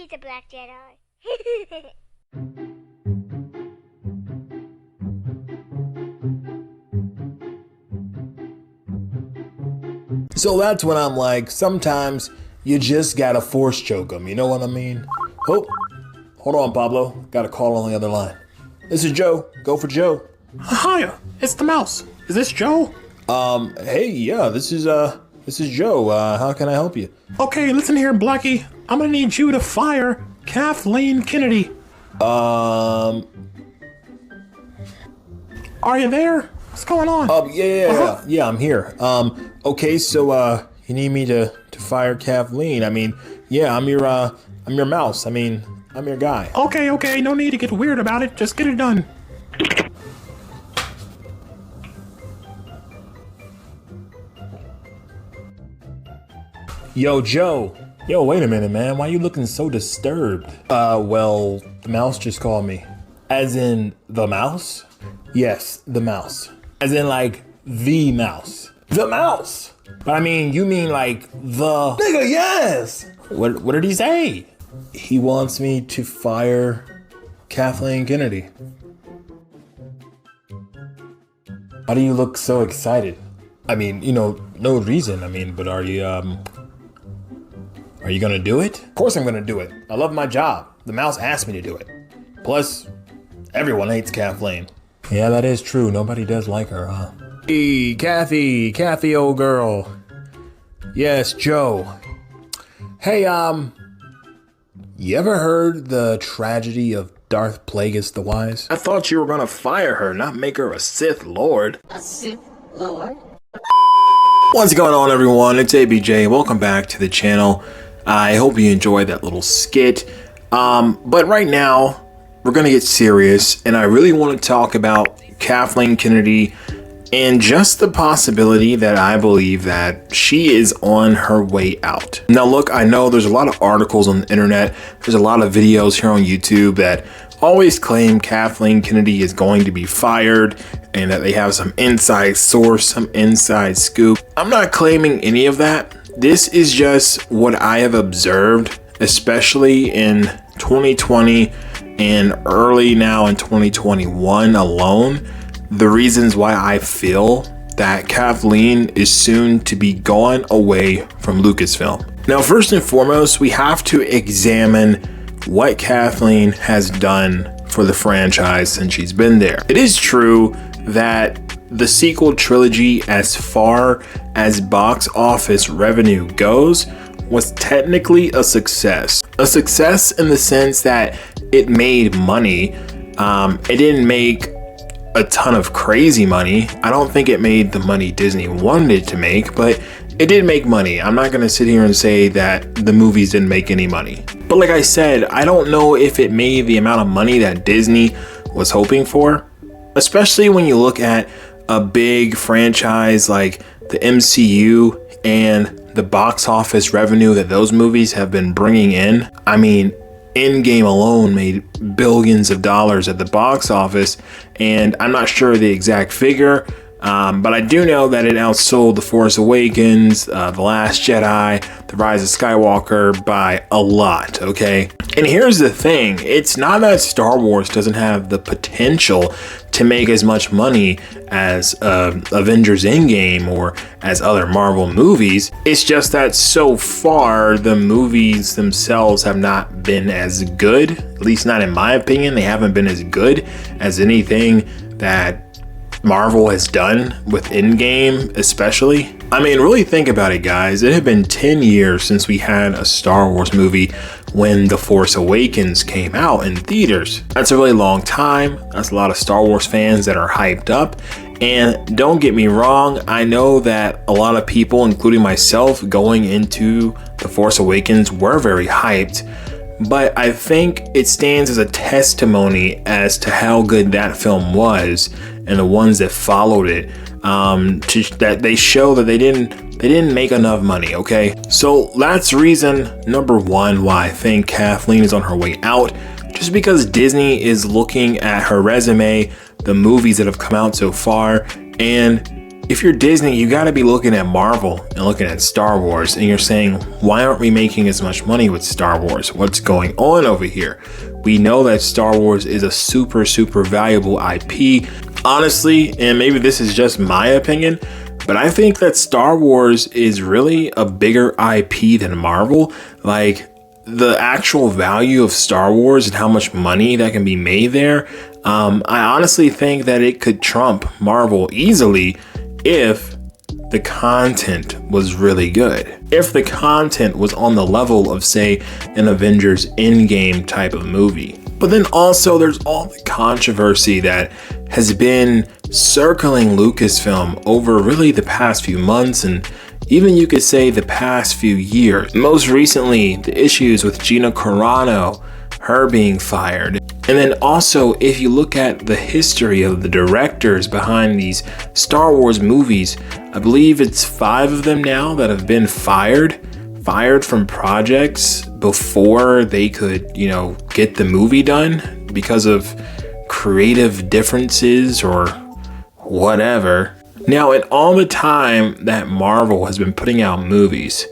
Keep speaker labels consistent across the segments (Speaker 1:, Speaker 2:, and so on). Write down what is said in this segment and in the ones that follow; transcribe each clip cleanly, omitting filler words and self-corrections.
Speaker 1: the Black Jedi.
Speaker 2: So that's when I'm like, sometimes you just gotta force choke them, you know what I mean? Oh, hold on, Pablo. Got a call on the other line. This is Joe. Go for Joe.
Speaker 3: Hiya, it's the mouse. Is this Joe?
Speaker 2: Hey, yeah, this is Joe. How can I help you?
Speaker 3: Okay, listen here, Blackie. I'm gonna need you to fire Kathleen Kennedy. Are you there? What's going on?
Speaker 2: Yeah, I'm here. Okay, so, you need me to fire Kathleen. I mean, yeah, I'm your mouse. I mean, I'm your guy.
Speaker 3: Okay, no need to get weird about it. Just get it done.
Speaker 2: Yo, Joe. Yo, wait a minute, man. Why you looking so disturbed? Well, the mouse just called me. As in the mouse? Yes, the mouse. As in, like, the mouse. The mouse! But I mean, you mean like the... Nigga, yes! What did he say? He wants me to fire Kathleen Kennedy. Why do you look so excited? I mean, you know, no reason. I mean, but are you gonna do it? Of course I'm gonna do it. I love my job. The mouse asked me to do it. Plus, everyone hates Kathleen. Yeah, that is true. Nobody does like her, huh? Hey, Kathy, old girl. Yes, Joe. Hey, you ever heard the tragedy of Darth Plagueis the Wise? I thought you were gonna fire her, not make her a Sith Lord.
Speaker 4: A Sith Lord?
Speaker 2: What's going on, everyone? It's ABJ. Welcome back to the channel. I hope you enjoyed that little skit. But right now, we're gonna get serious, and I really want to talk about Kathleen Kennedy and just the possibility that I believe that she is on her way out. Now look, I know there's a lot of articles on the internet, there's a lot of videos here on YouTube that always claim Kathleen Kennedy is going to be fired and that they have some inside source, some inside scoop. I'm not claiming any of that. This is just what I have observed, especially in 2020 and early now in 2021 alone. The reasons why I feel that Kathleen is soon to be gone away from Lucasfilm. Now, first and foremost, we have to examine what Kathleen has done for the franchise since she's been there. It is true that the sequel trilogy, as far as box office revenue goes, was technically a success. A success in the sense that it made money. It didn't make a ton of crazy money. I don't think it made the money Disney wanted it to make, but it did make money. I'm not gonna sit here and say that the movies didn't make any money. But like I said, I don't know if it made the amount of money that Disney was hoping for, especially when you look at a big franchise like the MCU and the box office revenue that those movies have been bringing in. I mean, Endgame alone made billions of dollars at the box office, and I'm not sure the exact figure, but I do know that it outsold The Force Awakens, The Last Jedi, The Rise of Skywalker by a lot, okay? And here's the thing, it's not that Star Wars doesn't have the potential to make as much money as Avengers Endgame or as other Marvel movies. It's just that so far the movies themselves have not been as good, at least not in my opinion. They haven't been as good as anything that Marvel has done with Endgame, especially. I mean, really think about it, guys. It had been 10 years since we had a Star Wars movie when The Force Awakens came out in theaters. That's a really long time. That's a lot of Star Wars fans that are hyped up. And don't get me wrong, I know that a lot of people, including myself, going into The Force Awakens were very hyped. But I think it stands as a testimony as to how good that film was and the ones that followed it, that they show that they didn't make enough money, okay? So that's reason number one why I think Kathleen is on her way out, just because Disney is looking at her resume, the movies that have come out so far, and If you're Disney, you gotta be looking at Marvel and looking at Star Wars, and you're saying, why aren't we making as much money with Star Wars? What's going on over here? We know that Star Wars is a super, super valuable IP. Honestly, and maybe this is just my opinion, but I think that Star Wars is really a bigger IP than Marvel. Like, the actual value of Star Wars and how much money that can be made there, I honestly think that it could trump Marvel easily if the content was really good. If the content was on the level of, say, an Avengers Endgame type of movie. But then also there's all the controversy that has been circling Lucasfilm over really the past few months, and even you could say the past few years. Most recently, the issues with Gina Carano, her being fired. And then also, if you look at the history of the directors behind these Star Wars movies, I believe it's 5 of them now that have been fired from projects before they could, get the movie done because of creative differences or whatever. Now, in all the time that Marvel has been putting out movies,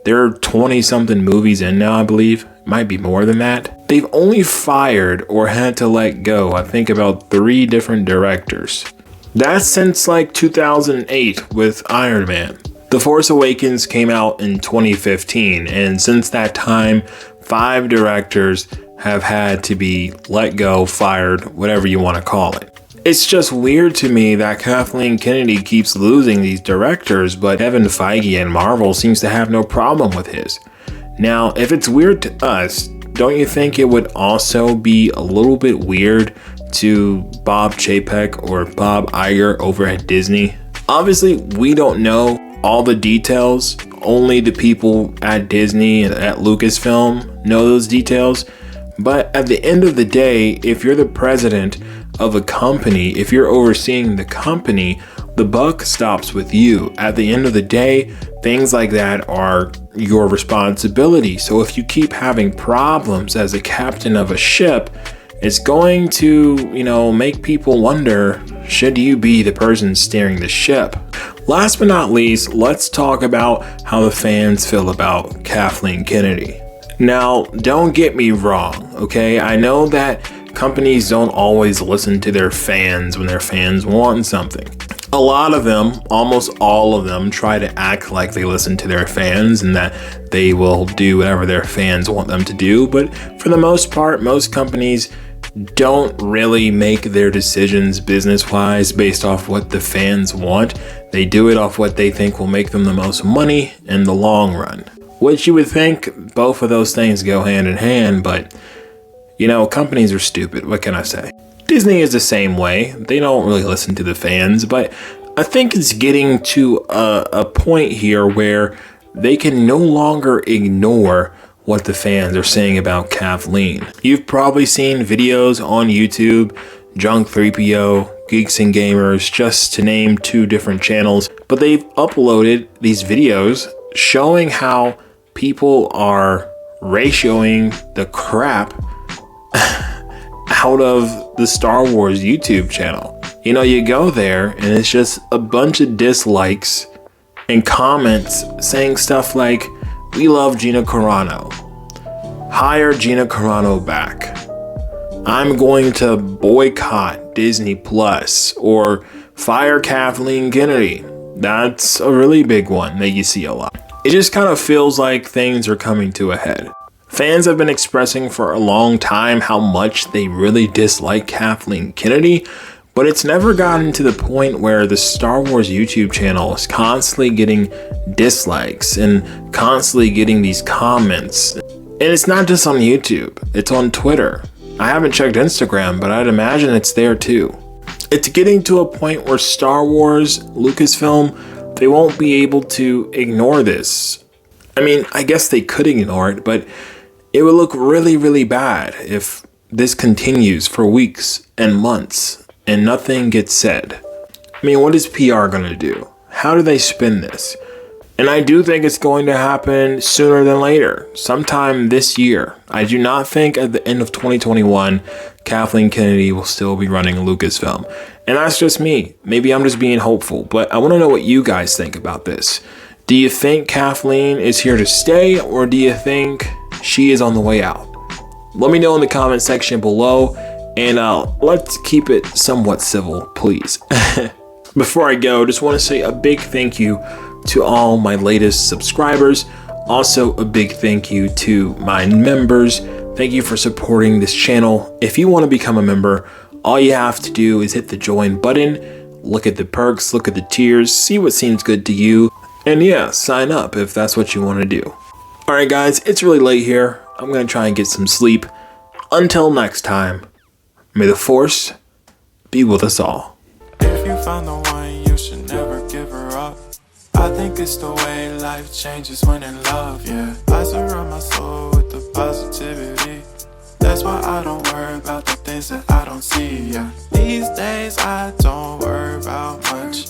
Speaker 2: there are 20 something movies in now, I believe. Might be more than that. They've only fired or had to let go, I think, about 3 different directors. That's since like 2008 with Iron Man. The Force Awakens came out in 2015, and since that time, 5 directors have had to be let go, fired, whatever you want to call it. It's just weird to me that Kathleen Kennedy keeps losing these directors, but Kevin Feige and Marvel seems to have no problem with his. Now, if it's weird to us, don't you think it would also be a little bit weird to Bob Chapek or Bob Iger over at Disney? Obviously, we don't know all the details. Only the people at Disney and at Lucasfilm know those details. But at the end of the day, if you're the president of a company, if you're overseeing the company, the buck stops with you. At the end of the day, things like that are your responsibility. So if you keep having problems as a captain of a ship, it's going to, make people wonder, should you be the person steering the ship? Last but not least, let's talk about how the fans feel about Kathleen Kennedy. Now, don't get me wrong, okay? I know that companies don't always listen to their fans when their fans want something. A lot of them, almost all of them, try to act like they listen to their fans and that they will do whatever their fans want them to do. But for the most part, most companies don't really make their decisions business-wise based off what the fans want. They do it off what they think will make them the most money in the long run. Which you would think both of those things go hand in hand, but companies are stupid. What can I say? Disney is the same way. They don't really listen to the fans, but I think it's getting to a point here where they can no longer ignore what the fans are saying about Kathleen. You've probably seen videos on YouTube, Junk 3PO, Geeks and Gamers, just to name 2 different channels, but they've uploaded these videos showing how people are ratioing the crap out of the Star Wars YouTube channel. You go there and it's just a bunch of dislikes and comments saying stuff like, we love Gina Carano. Hire Gina Carano back. I'm going to boycott Disney Plus, or fire Kathleen Kennedy. That's a really big one that you see a lot. It just kind of feels like things are coming to a head. Fans have been expressing for a long time how much they really dislike Kathleen Kennedy, but it's never gotten to the point where the Star Wars YouTube channel is constantly getting dislikes and constantly getting these comments. And it's not just on YouTube, it's on Twitter. I haven't checked Instagram, but I'd imagine it's there too. It's getting to a point where Star Wars, Lucasfilm, they won't be able to ignore this. I mean, I guess they could ignore it, but it would look really, really bad if this continues for weeks and months and nothing gets said. I mean, what is PR gonna do? How do they spin this? And I do think it's going to happen sooner than later, sometime this year. I do not think at the end of 2021, Kathleen Kennedy will still be running Lucasfilm. And that's just me. Maybe I'm just being hopeful, but I want to know what you guys think about this. Do you think Kathleen is here to stay, or do you think she is on the way out? Let me know in the comment section below, and let's keep it somewhat civil, please. Before I go, just want to say a big thank you to all my latest subscribers. Also, a big thank you to my members. Thank you for supporting this channel. If you want to become a member, all you have to do is hit the join button, look at the perks, look at the tiers, see what seems good to you, and yeah, sign up if that's what you want to do. Alright guys, it's really late here. I'm going to try and get some sleep. Until next time, may the Force be with us all.
Speaker 1: If you found the one, you should never give her up. I think it's the way life changes when in love, yeah. I surround my soul with the positivity. That's why I don't worry about the things that I don't see, yeah. These days I don't worry about much.